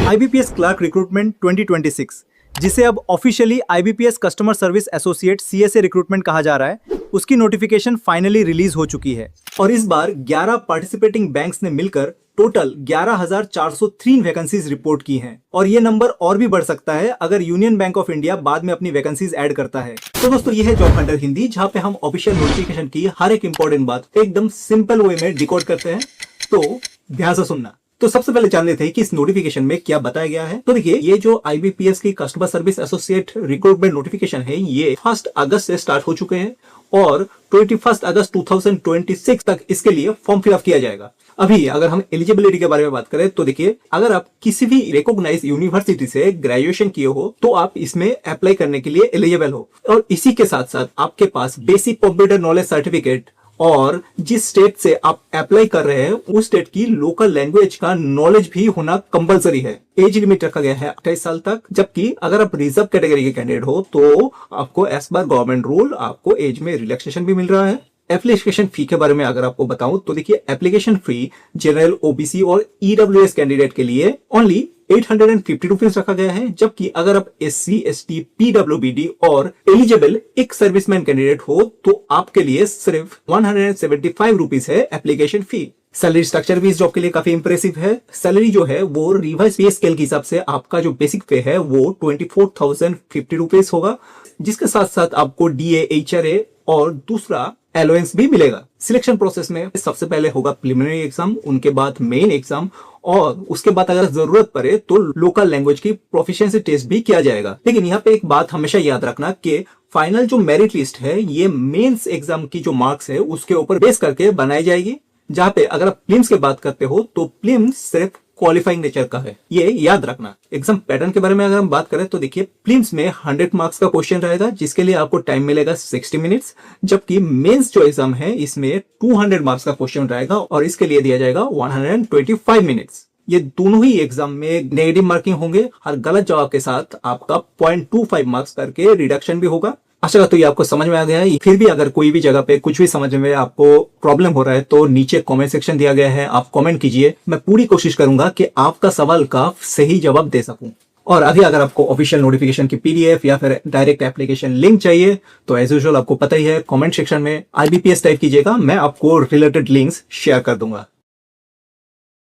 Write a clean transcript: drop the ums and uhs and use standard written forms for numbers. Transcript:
IBPS clerk recruitment 2026, जिसे अब officially IBPS customer service associate CSA recruitment कहा जा रहा है, उसकी नोटिफिकेशन फाइनली रिलीज हो चुकी है। और इस बार 11 पार्टिसिपेटिंग बैंक्स ने मिलकर टोटल 11,403 वैकेंसीज रिपोर्ट की हैं। और ये नंबर और भी बढ़ सकता है अगर यूनियन बैंक ऑफ इंडिया बाद में अपनी वैकेंसीज ऐड करता है। तो दोस्तों, ये है जॉब हंटर हिंदी, जहां पे हम ऑफिशियल नोटिफिकेशन की हर एक इंपॉर्टेंट बात एकदम सिंपल वे में डिकोड करते हैं। तो ध्यान से सुनना। तो सबसे पहले जान लेते हैं कि इस नोटिफिकेशन में क्या बताया गया है। तो देखिए, ये जो IBPS की customer service associate recruitment notification है, ये 1 अगस्त से स्टार्ट हो चुके हैं और 21 अगस्त 2026 तक इसके लिए फॉर्म फिलअप किया जाएगा। अभी अगर हम एलिजिबिलिटी के बारे में बात करें तो देखिए, अगर आप किसी भी रिकॉग्नाइज यूनिवर्सिटी से ग्रेजुएशन किए हो तो आप इसमें अप्लाई करने के लिए एलिजिबल हो। और इसी के साथ साथ आपके पास बेसिक कंप्यूटर नॉलेज सर्टिफिकेट और जिस स्टेट से आप अप्लाई कर रहे हैं उस स्टेट की लोकल लैंग्वेज का नॉलेज भी होना कंपलसरी है। एज लिमिट रखा गया है 28 साल तक, जबकि अगर आप रिजर्व कैटेगरी के कैंडिडेट हो तो आपको एज पर गवर्नमेंट रूल आपको एज में रिलैक्सेशन भी मिल रहा है। एप्लीकेशन फी के बारे में अगर आपको बताऊं तो देखिए, एप्लीकेशन फी जनरल, OBC और EWS कैंडिडेट के लिए ओनली 850 रुपीज रखा गया है, जबकि अगर आप SC, ST, PWBD और एलिजिबल एक सर्विसमैन कैंडिडेट हो तो आपके लिए सिर्फ 175 रुपीज है एप्लीकेशन फी। सैलरी स्ट्रक्चर भी इस जॉब के लिए काफी इंप्रेसिव है। सैलरी जो है वो रिवाइज पे स्केल के हिसाब से आपका जो बेसिक पे है वो 24,050 रुपीज होगा, जिसके साथ साथ आपको DA, HRA और दूसरा अलाउंस भी मिलेगा। सिलेक्शन प्रोसेस में सबसे पहले होगा प्रिलिमिनरी एग्जाम, उनके बाद मेन एग्जाम और उसके बाद अगर जरूरत पड़े तो लोकल लैंग्वेज की प्रोफिशिएंसी टेस्ट भी किया जाएगा। लेकिन यहाँ पे एक बात हमेशा याद रखना कि फाइनल जो मेरिट लिस्ट है ये मेंस एग्जाम की जो मार्क्स है उसके ऊपर बेस करके बनाई जाएगी। जहां पे अगर आप प्रीलिम्स की बात करते हो तो प्रीलिम्स सिर्फ क्वालिफाइंग नेचर का है, ये याद रखना। एग्जाम पैटर्न के बारे में अगर हम बात करें तो देखिए, प्रीलिम्स में 100 मार्क्स का क्वेश्चन रहेगा जिसके लिए आपको टाइम मिलेगा 60 मिनट्स, जबकि मेंस जो एग्जाम है इसमें 200 मार्क्स का क्वेश्चन रहेगा और इसके लिए दिया जाएगा 125 मिनट्स। ये दोनों ही एग्जाम में नेगेटिव मार्किंग होंगे, हर गलत जवाब के साथ आपका 0.25 मार्क्स करके रिडक्शन भी होगा। आशा करता हूं ये आपको समझ में आ गया है। फिर भी अगर कोई भी जगह पे कुछ भी समझ में आपको प्रॉब्लम हो रहा है तो नीचे कमेंट सेक्शन दिया गया है, आप कमेंट कीजिए। मैं पूरी कोशिश करूंगा कि आपका सवाल का सही जवाब दे सकूं। और अभी अगर आपको ऑफिशियल नोटिफिकेशन की PDF या फिर डायरेक्ट एप्लीकेशन लिंक चाहिए तो एज यूजुअल आपको पता ही है, कमेंट सेक्शन में IBPS टाइप कीजिएगा, मैं आपको रिलेटेड लिंक्स शेयर कर दूंगा।